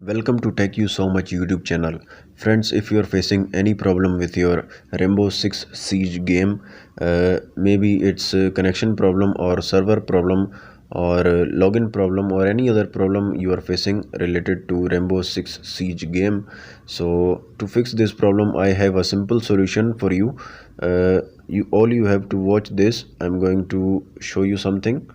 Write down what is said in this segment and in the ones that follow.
Welcome to Tech You So Much YouTube channel. Friends, if you are facing any problem with your Rainbow Six Siege game, maybe it's a connection problem or server problem or login problem or any other problem you are facing related to Rainbow Six Siege game. So to fix this problem, I have a simple solution for you. You have to watch this. I'm going to show you something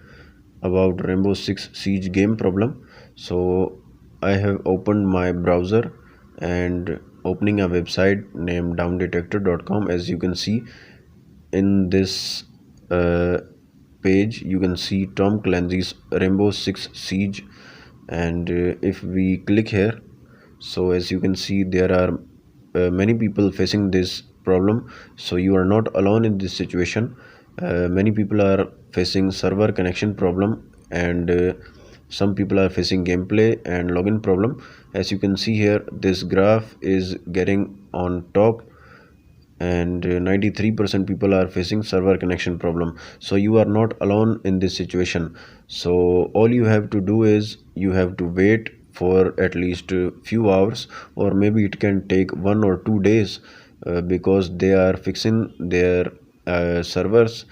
about Rainbow Six Siege game problem. So I have opened my browser and opening a website named downdetector.com. As you can see in this uh, page, you can see Tom Clancy's Rainbow Six Siege, and if we click here, so as you can see there are many people facing this problem. So you are not alone in this situation. Many people are facing server connection problem, and some people are facing gameplay and login problem. As you can see here, this graph is getting on top, and 93% people are facing server connection problem. So you are not alone in this situation. So all you have to do is you have to wait for at least a few hours, or maybe it can take 1 or 2 days, because they are fixing their servers.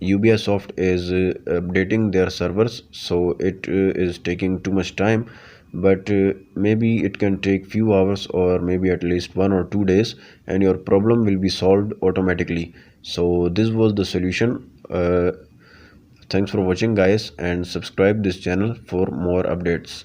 Ubisoft is updating their servers, so it is taking too much time. But maybe it can take few hours or maybe at least 1 or 2 days, and your problem will be solved automatically. So this was the solution. Thanks for watching, guys, and subscribe this channel for more updates.